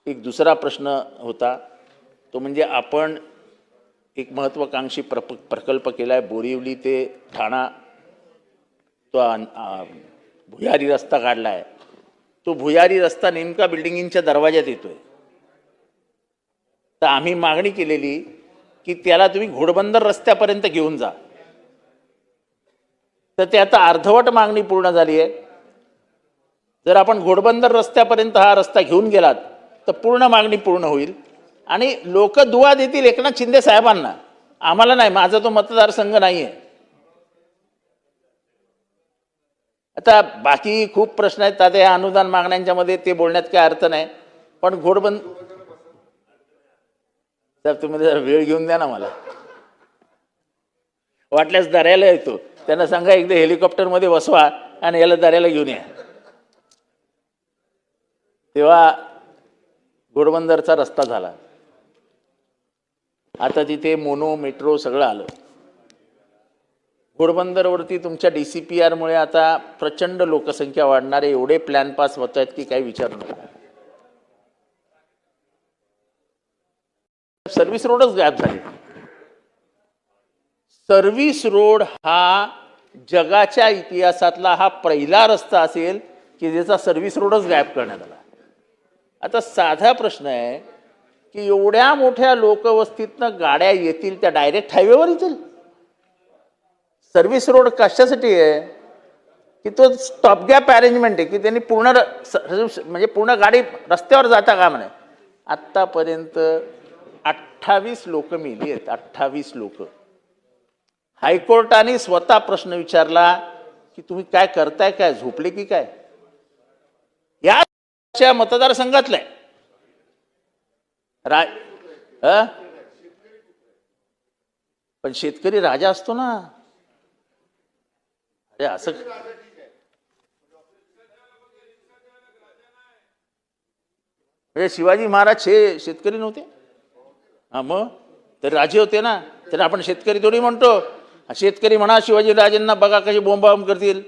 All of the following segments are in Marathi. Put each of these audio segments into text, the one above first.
एक दुसरा प्रश्न होता, तो म्हणजे आपण एक महत्त्वाकांक्षी प्रकल्प केला आहे बोरिवली ते ठाणा, तो भुयारी रस्ता काढला आहे. तो भुयारी रस्ता नेमका बिल्डिंगच्या दरवाज्यात येतोय. तर आम्ही मागणी केलेली की त्याला तुम्ही घोडबंदर रस्त्यापर्यंत घेऊन जा. तर ते आता अर्धवट मागणी पूर्ण झाली आहे. जर आपण घोडबंदर रस्त्यापर्यंत हा रस्ता घेऊन गेलात तर पूर्ण मागणी पूर्ण होईल आणि लोक दुवा देतील एकनाथ शिंदे साहेबांना, आम्हाला नाही. माझा तो मतदारसंघ नाही आहे. आता बाकी खूप प्रश्न आहेत, आता या अनुदान मागण्यांच्या मध्ये ते बोलण्यात काय अर्थ नाही. पण साहेब तुम्ही जरा वेळ घेऊन द्या ना मला. वाटल्यास दर्याला येतो, त्यांना सांगा एकदा हेलिकॉप्टरमध्ये बसवा आणि याला दर्याला घेऊन या. तेव्हा घोडबंदरचा रस्ता झाला. आता तिथे मोनो मेट्रो सगळं आलं. घोडबंदरवरती तुमच्या DCPR मुळे आता प्रचंड लोकसंख्या वाढणारे एवढे प्लॅन पास होत आहेत की काही विचारू नका. सर्व्हिस रोडच गायब झाले. सर्व्हिस रोड हा जगाच्या इतिहासातला हा पहिला रस्ता असेल की ज्याचा सर्व्हिस रोडच गायब करण्यात आला. आता साधा प्रश्न आहे की एवढ्या मोठ्या लोकवस्तीतनं गाड्या येतील त्या डायरेक्ट हायवेवर येतील. सर्व्हिस रोड कशासाठी आहे की तो स्टॉप गॅप अरेंजमेंट आहे की त्यांनी पूर्ण म्हणजे पूर्ण गाडी रस्त्यावर जाता कामा नये. आत्तापर्यंत 28 लोक मेली आहेत. 28 लोक. हायकोर्टाने स्वतः प्रश्न विचारला की तुम्ही काय करताय, काय झोपले की काय. या मतदारसंघातलं पण शेतकरी राजा असतो ना. अरे असं शिवाजी महाराज शेतकरी नव्हते? हा मग तर राजे होते ना. तर आपण शेतकरी थोडी म्हणतो. शेतकरी म्हणा शिवाजी राजेंना बघा कशी बोंबाबोंब करतील.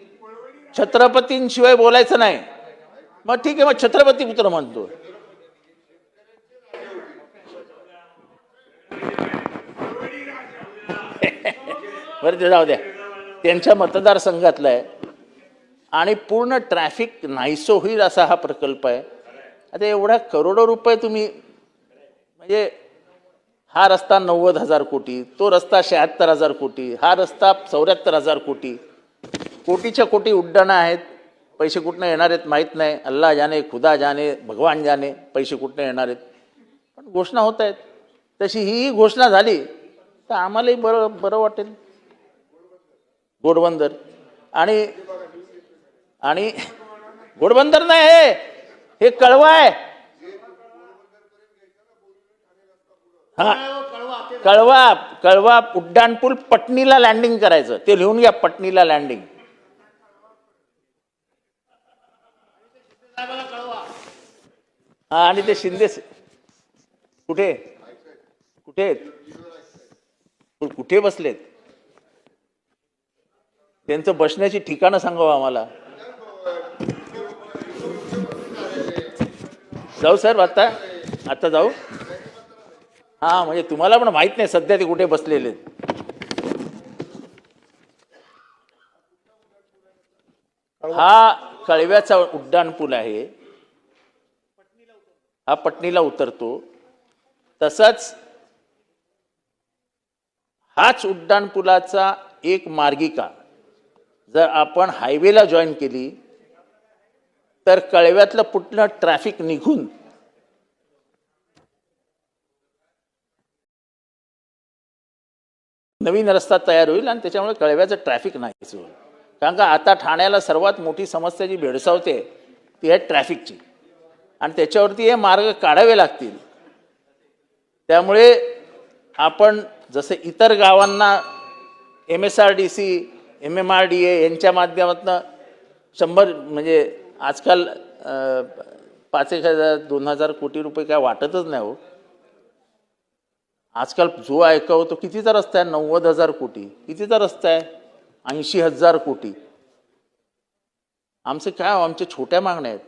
छत्रपतींशिवाय बोलायचं नाही. मग ठीक आहे, मग छत्रपती पुत्र म्हणतो. बरं ते जाऊ द्या. त्यांच्या मतदारसंघातला आहे आणि पूर्ण ट्रॅफिक नाहीसो होईल असा हा प्रकल्प आहे. आता एवढ्या करोडो रुपये तुम्ही म्हणजे हा रस्ता 90,000 कोटी, तो रस्ता 76,000 कोटी, हा रस्ता 74,000 कोटी. कोटीच्या कोटी उड्डाणं आहेत. पैसे कुठनं येणार आहेत माहीत नाही. अल्लाह जाने, खुदा जाने, भगवान जाने पैसे कुठनं येणार आहेत. पण घोषणा होत आहेत. तशी ही घोषणा झाली तर आम्हालाही बरं वाटेल. घोडबंदर आणि घोडबंदर नाही, हे कळवा आहे. हा कळवा उड्डाणपूल पटणीला लँडिंग करायचं. ते लिहून घ्या, पटणीला लँडिंग. हा आणि ते शिंदे कुठे कुठे कुठे बसलेत? त्यांचं बसण्याची ठिकाणं सांगावं आम्हाला. जाऊ सर आता जाऊ. हा म्हणजे तुम्हाला पण माहित नाही सध्या ते कुठे बसलेले. हा कळव्याचा उड्डाणपूल आहे. हा पटणीला उतरतो. तसंच हाच उड्डाणपुलाचा एक मार्गिका जर आपण हायवेला जॉईन केली तर कळव्यातलं पूर्ण ट्रॅफिक निघून नवीन रस्ता तयार होईल आणि त्याच्यामुळे कळव्याचं ट्रॅफिक नाहीच होईल. कारण का आता ठाण्याला सर्वात मोठी समस्या जी भेडसावते ती आहे ट्रॅफिकची आणि त्याच्यावरती हे मार्ग काढावे लागतील. त्यामुळे आपण जसं इतर गावांना MSRDC, MMRDA यांच्या माध्यमातून 100 म्हणजे आजकाल 5,000 2,000 कोटी रुपये काय वाटतच नाही हो. आजकाल जो ऐकावं तो कितीचा रस्ता आहे? 90,000 कोटी. कितीचा रस्ता आहे? 80,000 कोटी. आमचे काय, आमच्या छोट्या मागण्या आहेत.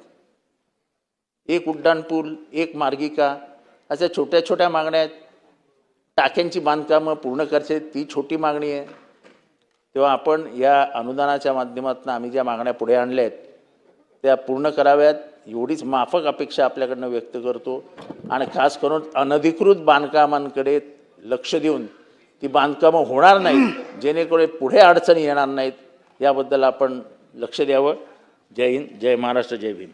एक उड्डाणपूल, एक मार्गिका, अशा छोट्या छोट्या मागण्या आहेत. टाक्यांची बांधकामं पूर्ण करायची, ती छोटी मागणी आहे. तेव्हा आपण या अनुदानाच्या माध्यमातून आम्ही ज्या मागण्या पुढे आणल्या आहेत त्या पूर्ण कराव्यात, एवढीच माफक अपेक्षा आपल्याकडनं व्यक्त करतो. आणि खास करून अनधिकृत बांधकामांकडे लक्ष देऊन ती बांधकामं होणार नाहीत, जेणेकरून पुढे अडचणी येणार नाहीत, याबद्दल आपण लक्ष द्यावं. जय हिंद, जय महाराष्ट्र, जय भीम.